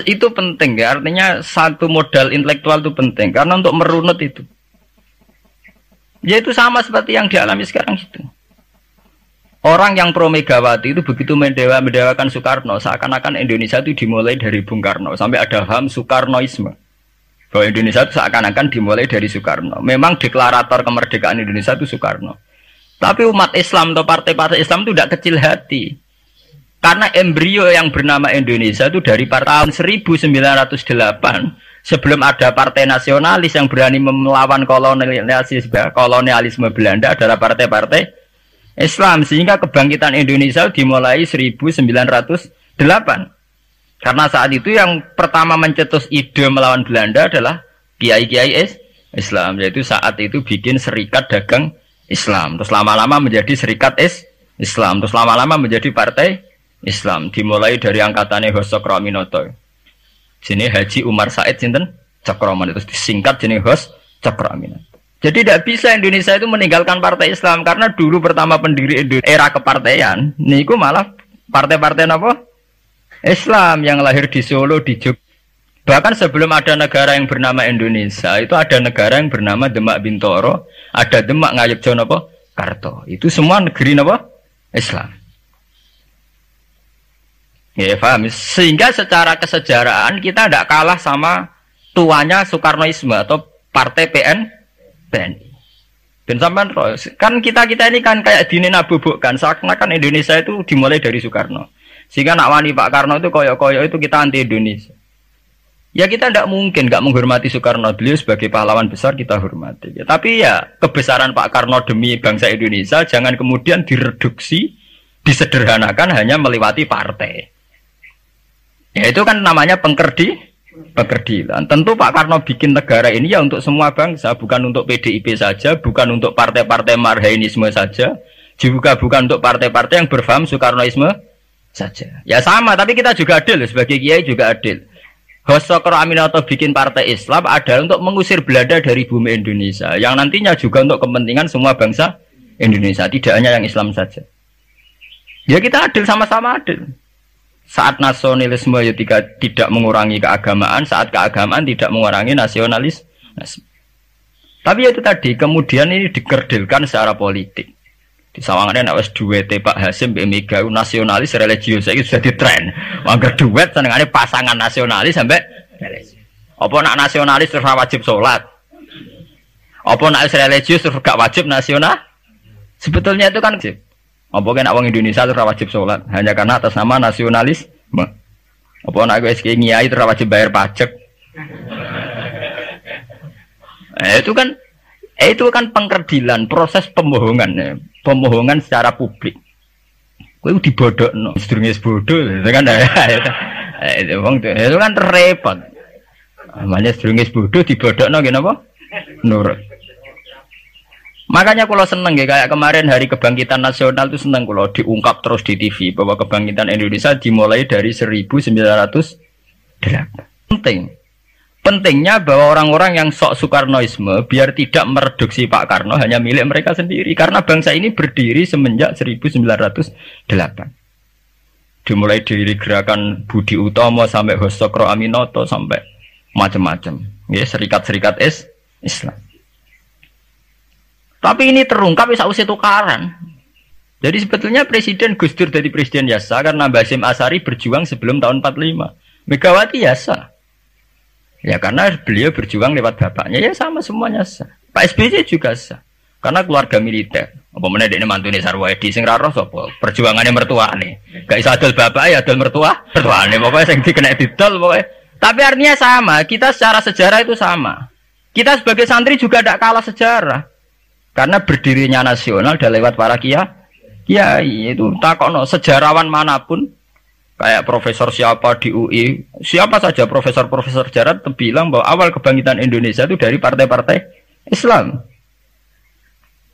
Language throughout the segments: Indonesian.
Itu penting ya, artinya satu modal intelektual itu penting karena untuk merunut itu. Ya itu sama seperti yang dialami sekarang itu. Orang yang pro Megawati itu begitu mendewakan Soekarno, seakan-akan Indonesia itu dimulai dari Bung Karno, sampai ada ham Soekarnoisme. Bahwa Indonesia itu seakan-akan dimulai dari Soekarno. Memang deklarator kemerdekaan Indonesia itu Soekarno. Tapi umat Islam atau partai-partai Islam itu tidak kecil hati. Karena embrio yang bernama Indonesia itu dari tahun 1908, sebelum ada partai nasionalis yang berani melawan kolonialisme Belanda adalah partai-partai Islam. Sehingga kebangkitan Indonesia dimulai 1908. Karena saat itu yang pertama mencetus ide melawan Belanda adalah kiai-kiai Islam. Yaitu saat itu bikin serikat dagang Islam. Terus lama-lama menjadi serikat Islam. Terus lama-lama menjadi partai Islam. Dimulai dari angkatannya Hos Cokroaminoto. Jenis Haji Umar Said sinten Cokroaminoto. Terus disingkat jenis Hos Cokroaminoto. Jadi tidak bisa Indonesia itu meninggalkan partai Islam. Karena dulu pertama pendiri era kepartaian niku malah partai-partai apa? Islam yang lahir di Solo, di Jogja. Bahkan sebelum ada negara yang bernama Indonesia, itu ada negara yang bernama Demak Bintoro, ada Demak Ngayogyakarta apa? Karto. Itu semua negeri apa? Islam. Ya, paham. Sehingga secara kesejarahan kita tidak kalah sama tuanya Soekarnoisme atau Partai PNI. Dan sampai kan kita ini kan kayak dinabubukkan, seakan-akan Indonesia itu dimulai dari Soekarno. Sehingga nak wani Pak Karno itu koyok-koyok itu kita anti Indonesia. Ya kita tidak mungkin nggak menghormati Soekarno, beliau sebagai pahlawan besar kita hormati. Ya, tapi ya kebesaran Pak Karno demi bangsa Indonesia jangan kemudian direduksi, disederhanakan hanya melewati partai. Ya itu kan namanya pengkerdilan. Tentu Pak Karno bikin negara ini ya untuk semua bangsa, bukan untuk PDIP saja, bukan untuk partai-partai marhainisme saja, juga bukan untuk partai-partai yang berfaham Soekarnoisme saja. Ya sama, tapi kita juga adil sebagai kiai juga adil. Hos Cokroaminoto bikin partai Islam adalah untuk mengusir Belanda dari bumi Indonesia, yang nantinya juga untuk kepentingan semua bangsa Indonesia, tidak hanya yang Islam saja. Ya kita adil, sama-sama adil. Saat nasionalisme ya tidak mengurangi keagamaan, saat keagamaan tidak mengurangi nasionalisme. Tapi itu tadi, kemudian ini dikerdilkan secara politik. Di Sawangannya nak wis duwete Pak Hasim mbek Mega nasionalis religius saiki sudah ditren. Mangger duet senengane pasangan nasionalis sampai religius. Apa nak nasionalis terus wajib salat? Apa nak religius terus gak wajib nasional? Sebetulnya itu kan wajib. Apa kena wong Indonesia terus wajib salat hanya karena atas nama nasionalisme? Apa nak wis kiai terus wajib bayar pajak? Itu kan pengkerdilan, proses pembohongan ya. Pembohongan secara publik. Kowe dibodokno, sedurunge bodoh, itu kan itu kan repot. Namanya sedurunge bodoh dibodokno ngene apa? Nurut. Makanya kalau seneng ya, kayak kemarin Hari Kebangkitan Nasional itu seneng kalau diungkap terus di TV bahwa kebangkitan Indonesia dimulai dari 1908. Penting. Pentingnya bahwa orang-orang yang sok Soekarnoisme biar tidak mereduksi Pak Karno hanya milik mereka sendiri. Karena bangsa ini berdiri semenjak 1908. Dimulai dari gerakan Budi Utomo sampai Hos Cokroaminoto sampai macam-macam. Ya, serikat-serikat Islam. Tapi ini terungkap sausé tukaran. Jadi sebetulnya Presiden Gus Dur jadi Presiden Yasa karena Basim Asari berjuang sebelum tahun 45. Megawati Yasa. Ya karena beliau berjuang lewat bapaknya, ya sama semuanya sah. Pak SBY juga sah. Karena keluarga militer. Apa meneh dekne mantune Sarwoedi sing ra roh sapa? Perjuangannya mertuane. Gak iso adol bapak ya adol mertuane. Pokoke sing dikena didol pokoke. Tapi artinya sama, kita secara sejarah itu sama. Kita sebagai santri juga tidak kalah sejarah. Karena berdirinya nasional adalah lewat para kiai. Itu takokno sejarawan manapun kayak profesor siapa di UI, siapa saja profesor-profesor sejarah bilang bahwa awal kebangkitan Indonesia itu dari partai-partai Islam.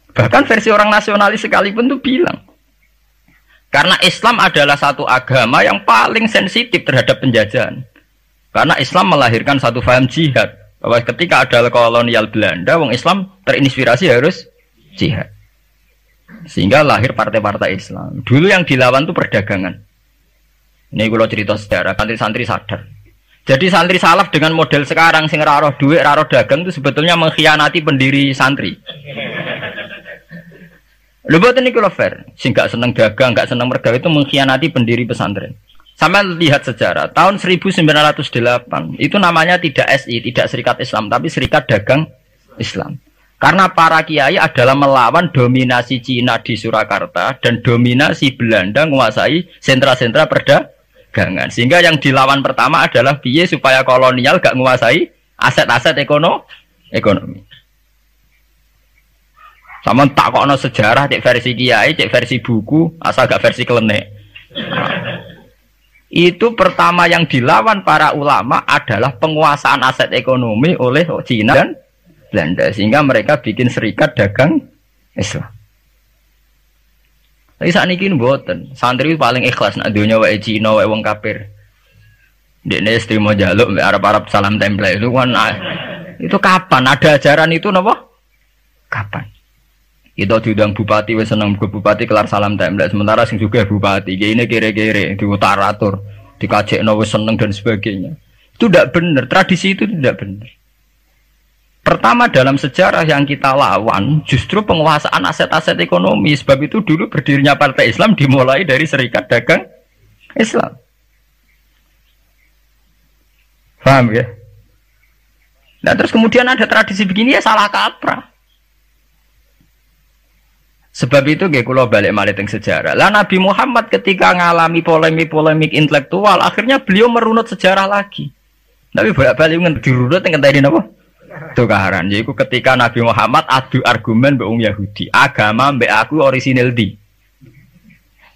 Bahkan versi orang nasionalis sekalipun itu bilang. Karena Islam adalah satu agama yang paling sensitif terhadap penjajahan. Karena Islam melahirkan satu faham jihad. Bahwa ketika ada kolonial Belanda, wong Islam terinspirasi harus jihad. Sehingga lahir partai-partai Islam. Dulu yang dilawan itu perdagangan. Ini kalau cerita sejarah, santri-santri sadar. Jadi santri salaf dengan model sekarang sing ora roh dhuwit, ora roh dagang itu sebetulnya mengkhianati pendiri santri. Lho mboten niku lho fair. Sing gak seneng dagang, gak seneng mergawe itu mengkhianati pendiri pesantren. Sampai lihat sejarah, tahun 1908 itu namanya tidak SI, tidak Serikat Islam, tapi Serikat Dagang Islam. Karena para kiai adalah melawan dominasi Cina di Surakarta dan dominasi Belanda menguasai sentra-sentra perdagangan. Sehingga yang dilawan pertama adalah piye supaya kolonial gak menguasai aset-aset ekonomi. Sama tak kono sejarah, cek versi kiai, cek versi buku, asal gak versi klenek. Itu pertama yang dilawan para ulama adalah penguasaan aset ekonomi oleh Cina dan Belanda sehingga mereka bikin Serikat Dagang Islam. Tapi saat ini mboten, santri paling ikhlas nak dunia wae Cina wae wong kafir. Dekne istri mau jaluk mbek Arab-Arab salam template itu kan itu kapan ada ajaran itu napa? Kapan? Kita diundang bupati wis seneng bupati kelar salam template sementara sing juga bupati ini kere-kere diutaratur dikajekno wis seneng dan sebagainya. Itu tidak benar, tradisi itu tidak benar. Pertama dalam sejarah yang kita lawan justru penguasaan aset-aset ekonomi. Sebab itu dulu berdirinya Partai Islam dimulai dari Serikat Dagang Islam. Paham ya? Nah terus kemudian ada tradisi begini ya salah kaprah. Sebab itu nggih kula balik malih teng sejarah. Lah Nabi Muhammad ketika ngalami polemik intelektual, akhirnya beliau merunut sejarah lagi. Tapi bolak-balik dirunut teng ngenteni napa? Tukaran. Yaiku ketika Nabi Muhammad adu argumen mbek wong Yahudi, agama mbek aku orisinil di.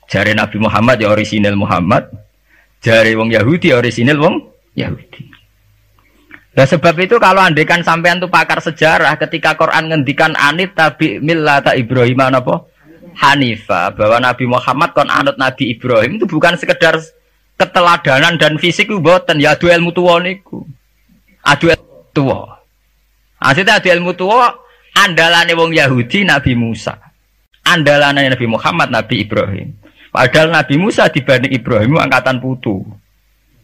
Jare Nabi Muhammad ya orisinil Muhammad, jare wong Yahudi orisinil wong Yahudi. Nah sebab itu kalau andekan sampean tuh pakar sejarah ketika Quran ngendikan anit tabi millata Ibrahim apa Hanifah bahwa Nabi Muhammad kon anut Nabi Ibrahim itu bukan sekedar keteladanan dan fisik ku mboten ya adu ilmu tuwa niku. Adu tuwa. Asite adu ilmu tuwa andalane wong Yahudi Nabi Musa. Andalane Nabi Muhammad Nabi Ibrahim. Padahal Nabi Musa dibanding Ibrahim angkatan putu.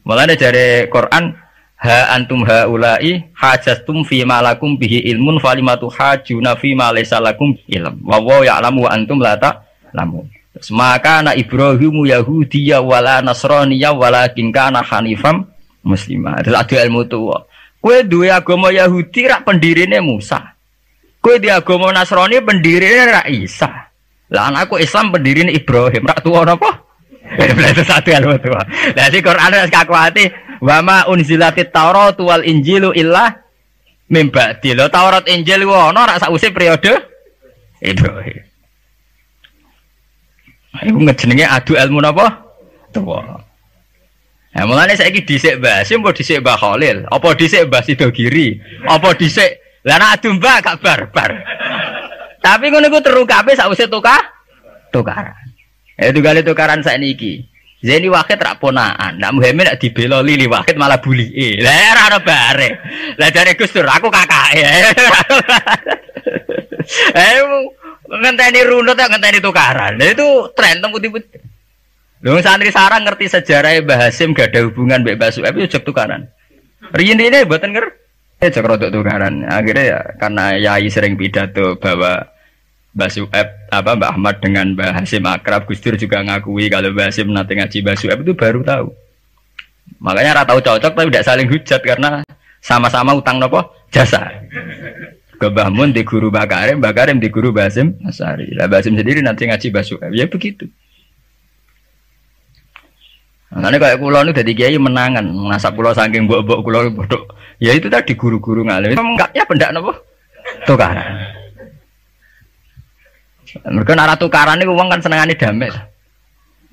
Mulane jare Quran ha antum haula'i hajastum fi ma lakum bihi ilmun falimatu hajuna fi ma laysa lakum ilm wa wa ya'lamu wa antum la ta'lamun. Maka na Ibrahimu Yahudiyya wala Nasraniyya walakin kana hanifam muslimah. Adalah adu ilmu tuwa. Kowe duwe agama Yahudi rak pendirine Musa. Kowe di agama Nasrani pendirine rak Isa. Lah anakku Islam pendirine Ibrahim rak tuwa napa? Itu satu ilmu tuwa. Lah si Quran wis kakuati wa ma unzilatit Taurat wal Injilu illa mim ba'di. Lho Taurat Injil ku ana rak sakwise periode Ibrahim. Iku ngejenenge adu ilmu napa? Tuwa. Nah, mulane saiki dhisik Mbah Hasyim apa dhisik Mbah Khalil? Apa dhisik Mbah Sidogiri? Apa dhisik lah nek adu Mbah gak barbar. Tapi ngono iku terukape sakwise tukaran. Tugale tukaran sakniki. Zeni Wahid rak ponaan. Nak Muhammad nak dibela Lili Wahid malah bulike. Lah ora ono bare. Lah jare Gus Dur aku kakake. Ngenteni runut ya ngenteni tukaran. Nah, itu tren teng putih-putih. Lho santri sarang ngerti sejarah Mbah Hasyim gak ada hubungan mbek Mbah Su'aib yo jek tukaran. Riyen ini mboten ngerti jek rodok tukaran. Akhirnya ya karena yai sering pidato bahwa Mbah Su'aib Mbah Ahmad dengan Mbah Hasyim akrab, Gus Dur juga ngakui kalau Mbah Hasyim nanti ngaji Mbah Su'aib itu baru tahu. Makanya ora tahu cocok tapi tidak saling hujat karena sama-sama utang nopo jasa. Ke Mbah Mun di guru Mbah Karim di guru Mbah Hasyim Asari. Lah Mbah Hasyim sendiri nanti ngaji Mbah Su'aib. Ya begitu. Makanya kayak kula nu dadi kiai menangan, nasab kula saking mbok-mbok kula bodok. Ya itu tadi guru-guru ngalim. Enggaknya pendak napa? Tukaran. Mergo nek tukaran niku wong kan senengane damai.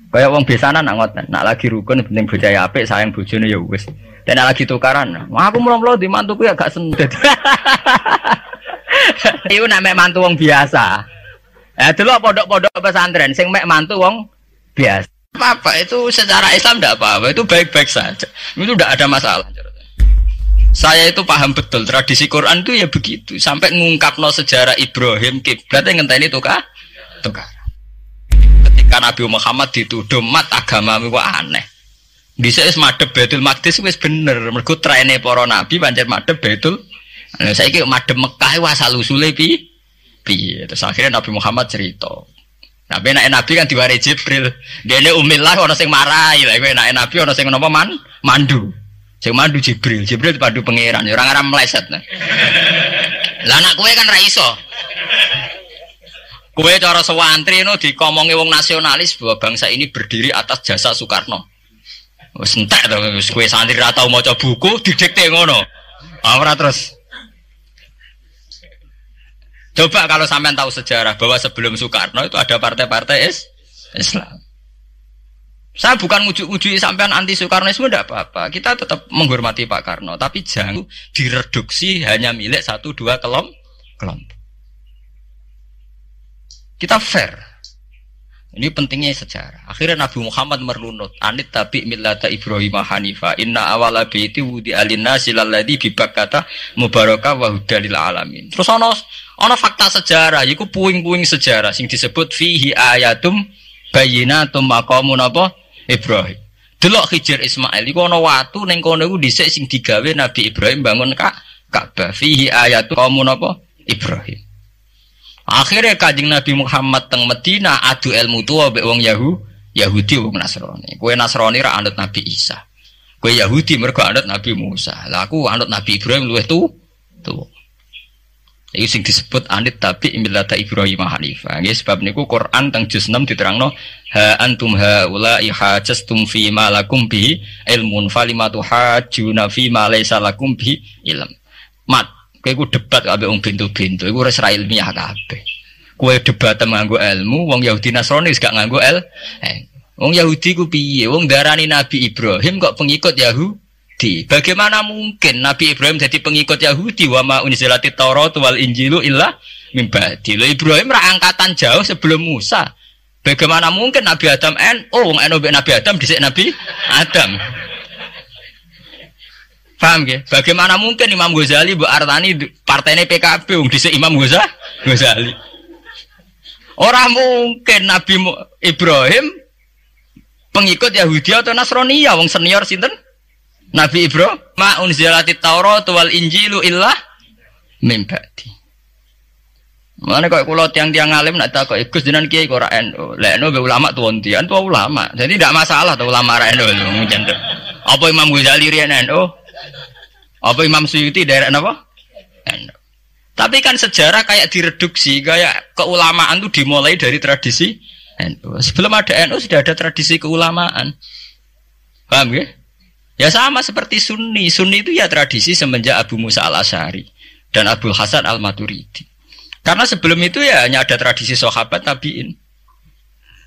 Kayak wong biasane nak ngoten, nak lagi rukun penting bojah apik, sayang bojone ya wis. Dan nak lagi tukaran, aku mulo-mulo di mantuku ya gak seneng. Iku nek mek mantu wong biasa. Delok pondok-pondok pesantren sing mek mantu wong biasa. Apa itu secara Islam tidak apa-apa, itu baik-baik saja, itu tidak ada masalah. Saya itu paham betul tradisi Quran itu ya begitu, sampai ngungkapno sejarah Ibrahim kiblat yang ngenteni tukar. Ketika Nabi Muhammad dituduh mat agamamu kok aneh, Dhisik wis madhep Baitul Maqdis wis bener. Mergo trene para nabi pancen madhep Baitul. Nah, saiki madhep Mekah wae asal usule piye. Terus akhirnya Nabi Muhammad cerita. Tapi enak Nabi kan diwari Jibril. Dene umillah ana sing marahi. Lah kowe enak Nabi ana sing napa mandu. Sing mandu Jibril. Jibril dipandu pangeran. Ya ora ngarep meleset. Lah anak kowe kan ra iso. Kowe cara sewantri no dikomongi wong nasionalis bahwa bangsa ini berdiri atas jasa Soekarno. Wis entek to kowe santri ra tau maca buku didikte ngono. Ora terus. Coba kalau sampean tahu sejarah bahwa sebelum Soekarno itu ada partai-partai Islam. Saya bukan ujuk-ujuk sampean anti Soekarnoisme tidak apa-apa. Kita tetap menghormati Pak Karno, tapi jangan direduksi hanya milik 1-2 kelompok. Kita fair. Ini pentingnya sejarah. Akhirnya Nabi Muhammad merunut, anit tabi millata Ibrahim hanifa. Inna awala baiti wudi alinasi lalladzi bi Bakkata mubarakah wa hudalil alamin. Terus ana fakta sejarah, iku puing-puing sejarah sing disebut fihi ayatum bayyinatum maqamun apa Ibrahim. Delok Khidir Ismail iku ana watu ning kono iku dhisik sing digawe Nabi Ibrahim bangun Ka'bah. Fihi ayatum maqamun apa Ibrahim. Akhirnya Kanjeng Nabi Muhammad teng Medina adu ilmu tua mbek wong Yahudi wong Nasrani. Kowe Nasrani ra anut Nabi Isa. Kowe Yahudi mergo anut Nabi Musa. Lah aku anut Nabi Ibrahim luwih tuwa. Iku sing disebut anit tabi millata Ibrahim hanifa. Nggih sebab niku Quran teng juz 6 diterangno ha antum haula ihajastum fi ma lakum bi ilmun falimatu hajuna fi ma laysa lakum bi ilm. Mat kowe ku debat kabeh wong bintu-bintu iku ora ilmiah kabeh. Kowe debat nganggo ilmu, wong Yahudi Nasrani wis gak nganggo wong Yahudi ku piye? Wong darani Nabi Ibrahim kok pengikut Yahudi. Bagaimana mungkin Nabi Ibrahim jadi pengikut Yahudi? Wa ma unzilatit Taurat wal Injilu illa min ba'di. Ibrahim ra angkatan jauh sebelum Musa. Bagaimana mungkin Nabi Adam wong Nabi Adam dhisik Nabi Adam. Paham ya? Bagaimana mungkin Imam Ghazali Mbok Artani partainya PKB wong dhisik Imam Ghazali. Orang mungkin Nabi Ibrahim pengikut Yahudi atau Nasrani ya wong senior sinten? Nabi Ibrahim ma unzilatit Taurat wal Injilu illa min ba'di. Mane kok kula tiang-tiang alim nak takok Gus jenengan kiai kok ora NU. Lek NU be ulama tuwon-tian tuwa ulama. Jadi tidak masalah tuh ulama ra NU lho mungkin. Apa Imam Ghazali riyen NU? Apa Imam Suyuti daerah apa? NU. Tapi kan sejarah kayak direduksi, kayak keulamaan itu dimulai dari tradisi NU. Sebelum ada NU sudah ada tradisi keulamaan. Paham ya? Ya sama seperti Sunni. Sunni itu ya tradisi semenjak Abu Musa al-Asy'ari dan Abul Hasan al-Maturidi. Karena sebelum itu ya hanya ada tradisi sahabat tabi'in.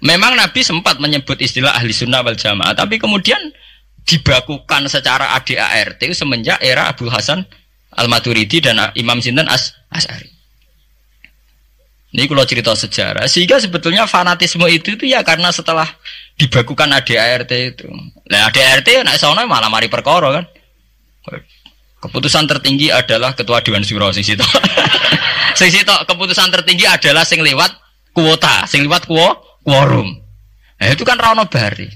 Memang Nabi sempat menyebut istilah ahli sunnah wal jamaah, tapi kemudian dibakukan secara ADART semenjak era Abul Hasan Al-Maturidi dan Imam Sinten Asy'ari. Ini kalau cerita sejarah, sehingga sebetulnya fanatisme itu ya karena setelah dibakukan ADART itu. Nah ADART nek sono malah mari perkara kan. Keputusan tertinggi adalah ketua Dewan Syuro sing sitok. Sing sitok keputusan tertinggi adalah sing lewat kuota, sing lewat quorum. Nah itu kan ra ono bari.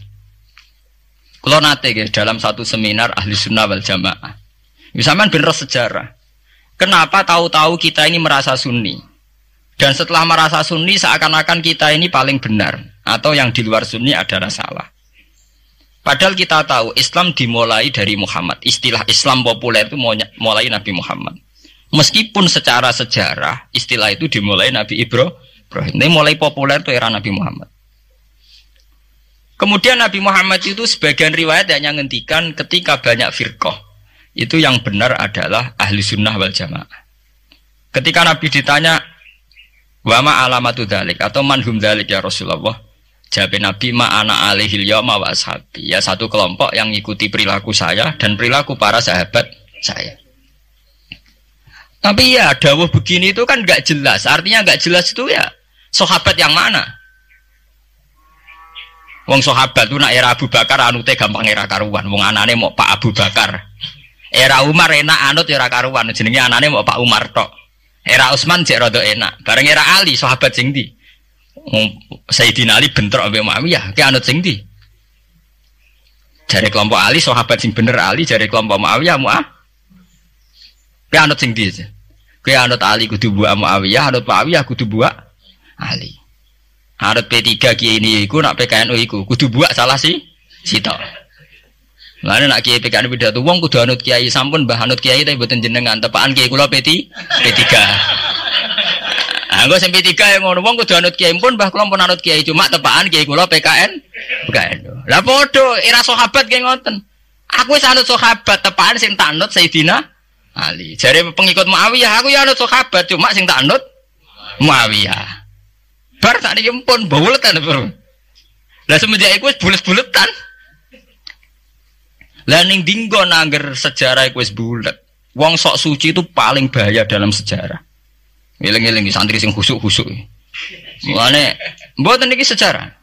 Kalau nate dalam satu seminar ahli sunnah wal jamaah, misalnya bener sejarah. Kenapa tahu-tahu kita ini merasa sunni, dan setelah merasa sunni seakan-akan kita ini paling benar, atau yang di luar sunni adalah salah. Padahal kita tahu Islam dimulai dari Muhammad. Istilah Islam populer itu mulai Nabi Muhammad. Meskipun secara sejarah istilah itu dimulai Nabi Ibrahim. Ini mulai populer itu era Nabi Muhammad. Kemudian Nabi Muhammad itu sebagian riwayat hanya ngendikan ketika banyak firqah. Itu yang benar adalah ahli sunnah wal jamaah. Ketika Nabi ditanya, wa ma alamatu dzalik atau manhum dzalik ya Rasulullah. Jawab Nabi ma ana alaihil yauma wa ashabi. Ya satu kelompok yang mengikuti perilaku saya dan perilaku para sahabat saya. Tapi ya dawuh begini itu kan enggak jelas. Artinya enggak jelas itu ya sahabat yang mana? Wong sahabat itu nak era Abu Bakar anute gampang era karuan. Wong anane mau Pak Abu Bakar. Era Umar enak anut era karuan. Jenenge anane mau Pak Umar tok. Era Utsman jek rada enak. Bareng era Ali sahabat sing ndi? Sayyidina Ali bentrok ambek Muawiyah, ki anut sing ndi? Jare kelompok Ali sahabat sing bener Ali, jare kelompok Muawiyah Kowe anut sing ndi? Kowe anut Ali kudu buak Muawiyah, anut Muawiyah kudu buak Ali. Anut P3 kiai ini iku nak PKNU iku kudu buak salah sitok. Lane nak kiai PKNU pidato wong kudu anut kiai sampun mbah anut kiai tapi mboten jenengan tepaan kiai kula P3. Anggo sing P3 yang ngono wong kudu anut kiai pun mbah kula pun anut kiai cuma tepaan kiai kula PKNU. Lah padha era sahabat ki ngoten. Aku wis anut sahabat tepaan sing tak anut Sayyidina Ali. Jare pengikut Muawiyah aku ya anut sahabat cuma sing tak anut Muawiyah. Bar sak niki pun buletan, Bro. Lah semenjak iku wis bulet-buletan. Lah ning dinggo nangger sejarah iku wis bulet. Wong sok suci itu paling bahaya dalam sejarah. Eling-eling santri sing khusuk-khusuk. Mulane mboten niki sejarah.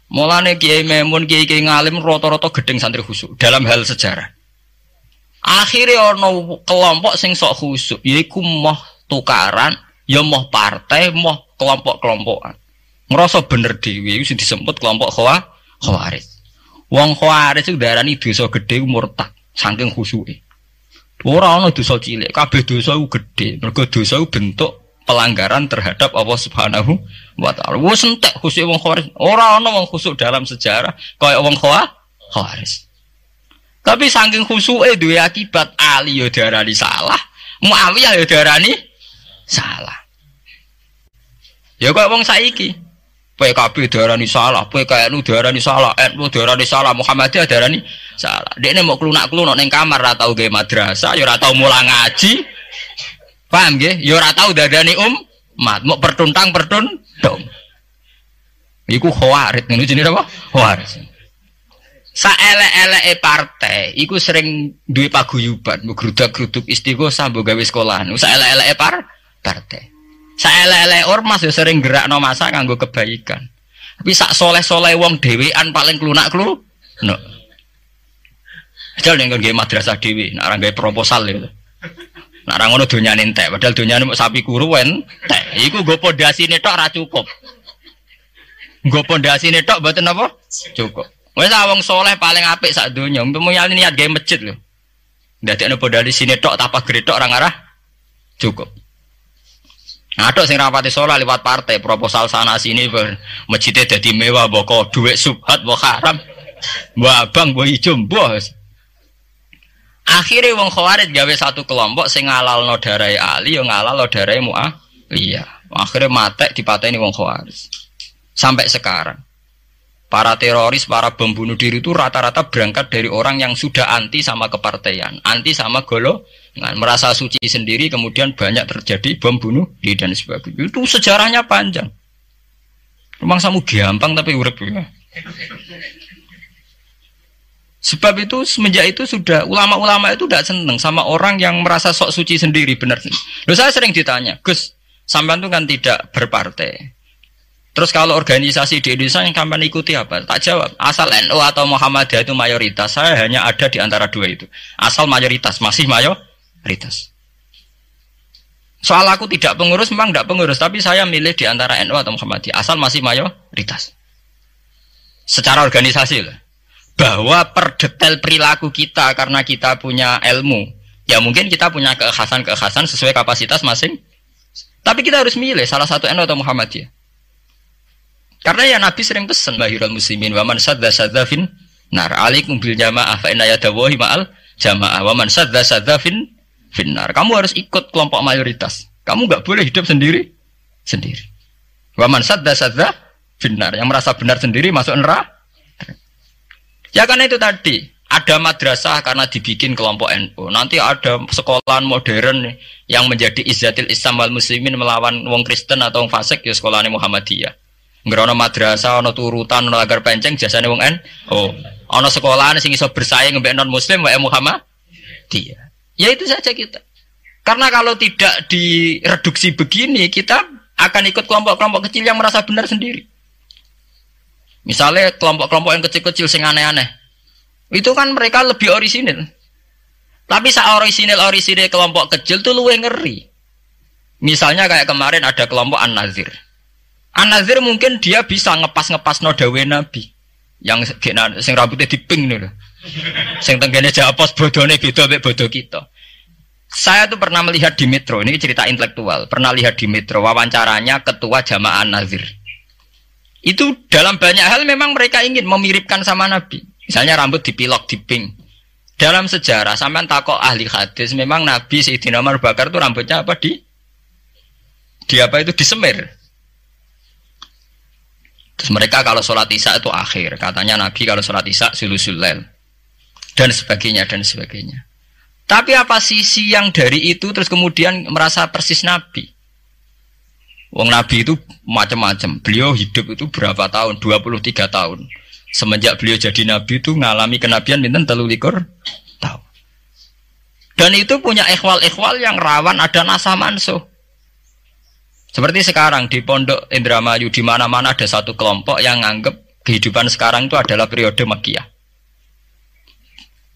Mulane Kiai Memun, Kiai ngalim rata-rata gedeng santri khusuk dalam hal sejarah. Akhirnya ana kelompok sing sok khusuk, yaiku moh tukaran, ya moh partai, moh kelompok-kelompokan. Ngerasa bener dhewe iku sing disebut kelompok Khawarij. Wong Khawarij iku darani dosa gedhe murtad saking khusuke. Ora ana dosa cilik, kabeh dosa iku gedhe. Mergo dosa iku bentuk pelanggaran terhadap Allah Subhanahu wa taala. Wis entek khusuk wong Khawarij. Ora ana wong khusuk dalam sejarah kaya wong Khawarij. Tapi saking khusuke duwe akibat Ali ya darani salah, Muawiyah ya darani salah. Ya kok wong saiki PKB darani salah, PKNU darani salah, NU darani salah, Muhammadiyah darani salah. Dekne mau klunak-klunuk ning kamar ora tau gawe madrasah, ya ora tau mulang ngaji. Paham nggih? Ya ora tau dadani umat, mau pertuntang-pertuntung. Iku Khawarij, ngono jenenge apa? Khawarij. Saelek-eleke partai iku sering duwe paguyuban, ngrudak-gruduk istighosah mbok gawe sekolahan. Saelek-eleke partai. Saelek-eleke ormas ya sering gerakno masa kanggo kebaikan. Tapi sak soleh-soleh wong dhewean paling klunak-klunuk. Padahal nek nggawe madrasah dhewe, nek ora gawe proposal ya. Nek ora ngono donyane entek, padahal donyane mung sapi kuru entek. Iku nggo pondasine tok ora cukup. Nggo pondasine tok mboten apa? Cukup. Wis wong soleh paling apik sak donya, umpama niat gawe masjid lho. Ndadekno pondasine tok apa gredok ora ngarah cukup. Ada sing rapati sholat lewat partai proposal sana sini masjidnya jadi mewah boko duit subhat boko haram mbak abang mbak hijau bos. Akhirnya wong Khawarij gawe satu kelompok sing ngalalno darai Ali yang ngalalno darai Muawiyah. Akhirnya matek dipateni wong Khawarij. Sampai sekarang para teroris, para bom bunuh diri itu rata-rata berangkat dari orang yang sudah anti sama kepartaian, anti sama golongan, merasa suci sendiri, kemudian banyak terjadi bom bunuh diri dan sebagainya. Itu sejarahnya panjang. Memang samu gampang tapi urip ya. Sebab itu semenjak itu sudah ulama-ulama itu tidak senang sama orang yang merasa sok suci sendiri, benar. Loh, saya sering ditanya, Gus, sampean itu kan tidak berpartai. Terus kalau organisasi di Indonesia yang sampean ikuti apa? Tak jawab. Asal NU atau Muhammadiyah itu mayoritas, saya hanya ada di antara dua itu. Asal mayoritas, masih mayoritas. Soal aku tidak pengurus, memang tidak pengurus, tapi saya milih di antara NU atau Muhammadiyah. Asal masih mayoritas. Secara organisasi lah. Bahwa per detail perilaku kita karena kita punya ilmu, ya mungkin kita punya keekhasan sesuai kapasitas masing. Tapi kita harus milih salah satu NU atau Muhammadiyah. Karena ya Nabi sering pesan bahirul muslimin wa man sadda fin nar alaikum bil jamaah fa inna yadawahi ma'al jamaah wa man sadda fin nar. Kamu harus ikut kelompok mayoritas. Kamu enggak boleh hidup sendiri. Wa man sadda fin nar, yang merasa benar sendiri masuk neraka. Ya karena itu tadi ada madrasah karena dibikin kelompok NU. Nanti ada sekolahan modern yang menjadi izzatil Islam wal muslimin melawan wong Kristen atau wong fasik ya sekolahane Muhammadiyah. Ngerono madrasah, ono turutan, ono agar penceng, jasane wong ono sekolahan sing iso bersaing mbek non muslim wae Muhammadiyah. Ya itu saja kita. Karena kalau tidak direduksi begini, kita akan ikut kelompok-kelompok kecil yang merasa benar sendiri. Misalnya kelompok-kelompok yang kecil-kecil sing aneh-aneh. Itu kan mereka lebih orisinil. Tapi orisinil kelompok kecil tuh luwih ngeri. Misalnya kayak kemarin ada kelompok An-Nazir. An-Nazir mungkin dia bisa ngepas no dawe Nabi. Yang sing rambutnya diping lho. Sing tenggene Jawa Pos bodone beda mek bodo kita. Saya tuh pernah melihat di Metro, ini cerita intelektual. Pernah lihat di Metro wawancaranya ketua Jamaah Nazir. Itu dalam banyak hal memang mereka ingin memiripkan sama Nabi. Misalnya rambut dipilok, diping. Dalam sejarah sampean takok ahli hadis, memang Nabi Sayyidina Umar Bakar itu rambutnya apa di apa itu disemir. Terus mereka kalau sholat isya itu akhir, katanya Nabi kalau sholat isya sulusul lail dan sebagainya dan sebagainya. Tapi apa sisi yang dari itu terus kemudian merasa persis Nabi? Wong Nabi itu macam-macam. Beliau hidup itu berapa tahun? 23 tahun. Semenjak beliau jadi Nabi itu ngalami kenabian binten 33 tahun. Dan itu punya ikhwal-ikhwal yang rawan ada nasah mansuh. Seperti sekarang di Pondok Indramayu di mana-mana ada satu kelompok yang anggap kehidupan sekarang itu adalah periode Makkiyah.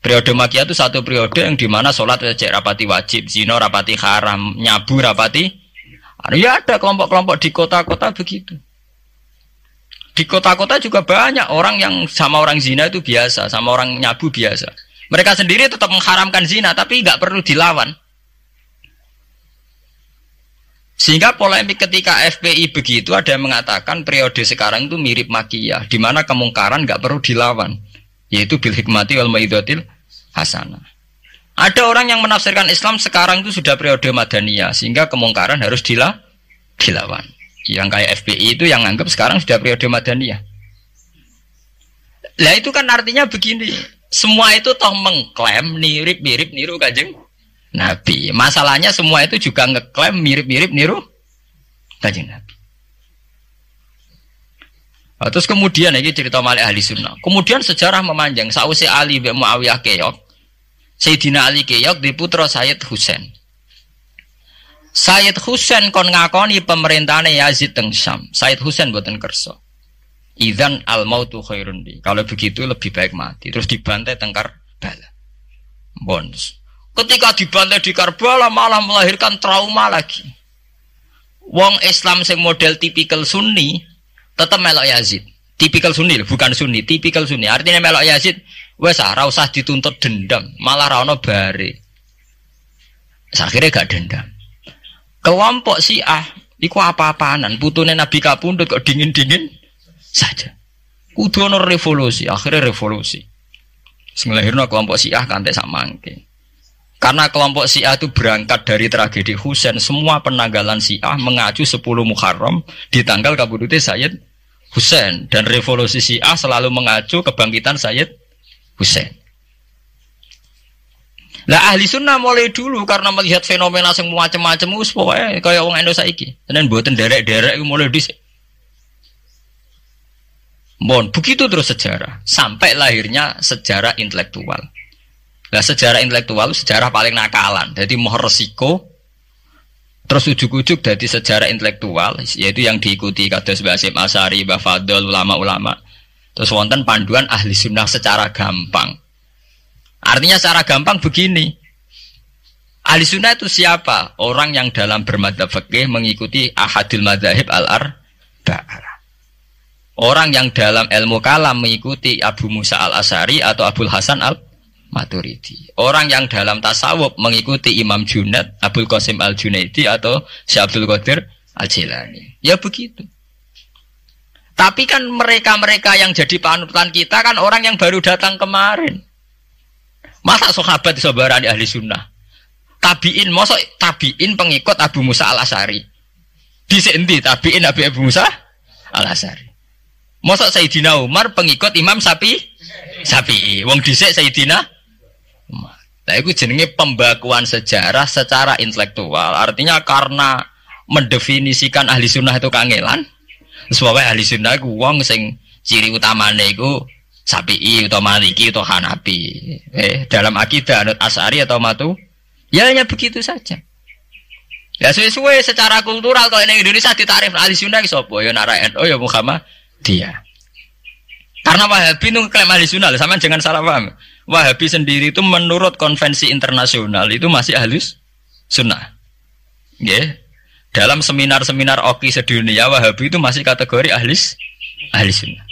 Periode Makkiyah itu satu periode yang dimana sholat cek rapati wajib, zina rapati haram, nyabu rapati. Ya ada kelompok-kelompok di kota-kota begitu. Di kota-kota juga banyak orang yang sama orang zina itu biasa, sama orang nyabu biasa. Mereka sendiri tetap mengharamkan zina, tapi nggak perlu dilawan. Sehingga polemik ketika FPI begitu ada yang mengatakan periode sekarang itu mirip Makkiyah, di mana kemungkaran nggak perlu dilawan, yaitu bil hikmati wal mau'izatil hasanah. Ada orang yang menafsirkan Islam sekarang itu sudah periode Madaniyah, sehingga kemungkaran harus dilawan. Yang kayak FPI itu yang anggap sekarang sudah periode Madaniyah. Lah itu kan artinya begini, semua itu toh mengklaim mirip-mirip niru Kanjeng Nabi. Masalahnya semua itu juga ngeklaim mirip-mirip niru Kanjeng Nabi. Nah, terus kemudian ini cerita Malik ahli sunnah. Kemudian sejarah memanjang. Sausé Ali bin Muawiyah keok, Sayyidina Ali keok di putra Sayyid Husain. Sayyid Husain kon ngakoni pemerintahane Yazid teng Syam. Sayyid Husain boten kersa. Idzan al mautu khairun li. Kalau begitu lebih baik mati. Terus dibantai teng Karbala. Bonus. Ketika dibantai di Karbala malah melahirkan trauma lagi. Wong Islam sing model tipikal Sunni tetap melok Yazid. Tipikal Sunni bukan Sunni, tipikal Sunni. Artinya melok Yazid, wes ora usah dituntut dendam, malah ra ono bare. Akhirnya gak dendam. Kelompok Syiah iku apa-apaanan, putune Nabi kapundhut kok dingin-dingin saja. Kudu ono revolusi, akhirnya revolusi. Sing lahirno kelompok Syiah kanthi sak mangke. Karena kelompok Syiah itu berangkat dari tragedi Husain, semua penanggalan Syiah mengacu 10 Muharram di tanggal kabudute Sayyid Husain, dan revolusi Syiah selalu mengacu kebangkitan Sayyid Husain. Lah ahli sunnah mulai dulu karena melihat fenomena yang macam-macam wis pokoke kaya wong Indonesia saiki. Tenan mboten derek-derek mulai dhisik. Bon, begitu terus sejarah sampai lahirnya sejarah intelektual. Nah, sejarah intelektual sejarah paling nakalan. Jadi mau resiko terus ujuk-ujuk dari sejarah intelektual, yaitu yang diikuti kados Mbah Hasyim Asy'ari, Mbah Fadl, ulama-ulama. Terus wonten panduan ahli sunnah secara gampang. Artinya secara gampang begini. Ahli sunnah itu siapa? Orang yang dalam bermadzhab fikih mengikuti ahadil madzahib al-arba'ah. Orang yang dalam ilmu kalam mengikuti Abu Musa al-Asy'ari atau Abul Hasan al-Maturidi. Orang yang dalam tasawuf mengikuti Imam Junaid, Abul Qasim al-Junaidi atau Syekh Abdul Qadir al-Jilani. Ya begitu. Tapi kan mereka-mereka yang jadi panutan kita kan orang yang baru datang kemarin. Masa sahabat disobarani ahli sunnah? Tabi'in, masa tabi'in pengikut Abu Musa al-Asy'ari? Dhisik endi tabi'in Abu Musa al-Asy'ari? Masa Sayyidina Umar pengikut Imam Syafi'i? Wong dhisik Sayyidina Umar. Nah itu jenenge pembakuan sejarah secara intelektual. Artinya karena mendefinisikan ahli sunnah itu kangelan. Sebabnya ahli sunnah itu wong sing ciri utamanya itu Syafi'i atau Maliki atau Hanafi. Dalam akidah anut Asy'ari atau Matu, ya hanya begitu saja. Ya sesuai secara kultural kalau di Indonesia ditarif ahli sunnah itu apa? Ya Nara NU ya Muhammadiyah. Karena Wahabi itu klaim ahli sunnah, sama jangan salah paham. Wahabi sendiri itu menurut konvensi internasional itu masih ahli sunnah. Yeah. Dalam seminar-seminar OKI sedunia Wahabi itu masih kategori ahli sunnah.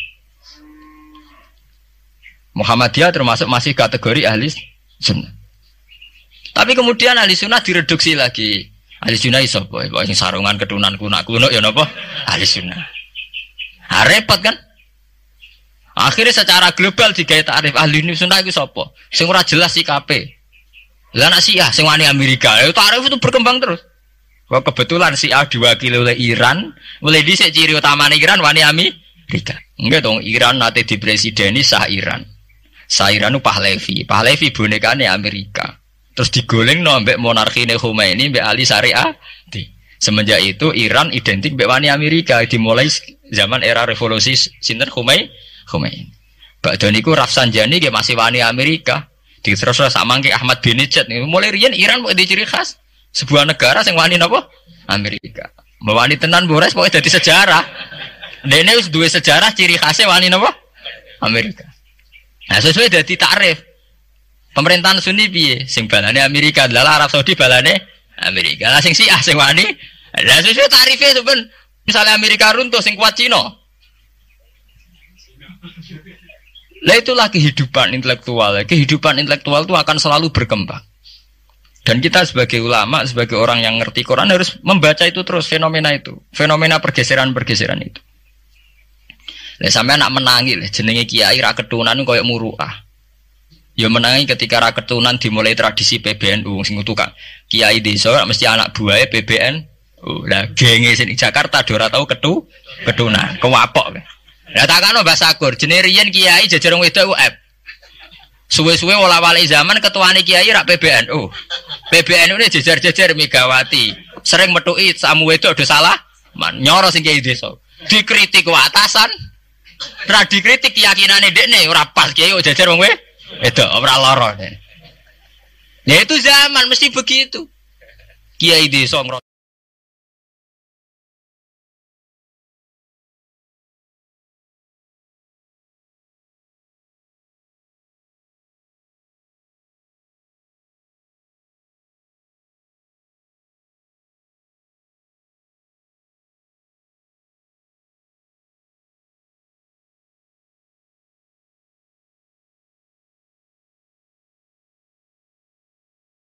Muhammadiyah termasuk masih kategori ahli sunnah. Tapi kemudian ahli sunnah direduksi lagi. Ahli sunnah iso apa? Sing sarungan ketunan kuno ya napa? Ahli sunnah. Ha repot kan? Akhirnya secara global digawe takrif ahli sunnah iku sapa? Sing ora jelas sikape. Lah anak Syiah sing wani Amerika, takrif itu berkembang terus. Kok kebetulan Syiah diwakili oleh Iran, mulai dhisik ciri utamane Iran wani Amerika. Enggak dong, Iran nate dipresideni sah Iran. Sah Iran itu Pahlavi. Pahlavi bonekane Amerika. Terus digolengno mbek monarkine Khomeini mbek Ali Syariah. Semenjak itu Iran identik mbek wani Amerika dimulai zaman era revolusi sinten Khomeini. Badhe niku Rafsanjani nggih masih wani Amerika. Diterus samangke Ahmad Binijad niku mulai riyen Iran kok di ciri khas sebuah negara sing wani napa? Amerika. Wani tenan Boris pokoke dadi sejarah. Dene wis duwe sejarah ciri khasnya wani napa? Amerika. Nah, sesuai dadi takrif. Pemerintahan Sunni piye? Sing balane Amerika, dalah Arab Saudi balane Amerika. Lah sing Syiah sing wani. Lah sesuai tarife itu ben misalnya Amerika runtuh sing kuat Cina. Lah itulah kehidupan intelektual. Kehidupan intelektual itu akan selalu berkembang. Dan kita sebagai ulama, sebagai orang yang ngerti Quran harus membaca itu terus fenomena itu, fenomena pergeseran-pergeseran itu. Lah sampai anak menangi lah jenenge kiai ra ketunan koyo muruah. Ya menangi ketika ra ketunan dimulai tradisi PBNU sing tukang kiai desa mesti anak buahe PBNU. Lah genge sing Jakarta do ora tau ketunan, kewapok. Lah takano Mbah Sakur, jenenge riyen kiai jajar wong wedok UF. Suwe-suwe wala-wali zaman ketuane kiai rak PBNU. PBNU ini jajar-jajar Megawati. Sering metuki samu wedok do salah, nyoro sing kiai desa. Dikritik ku atasan. Ora dikritik keyakinane dekne ora pas kiai jajar wong wedok ora lara. Ya itu zaman mesti begitu. Kiai desa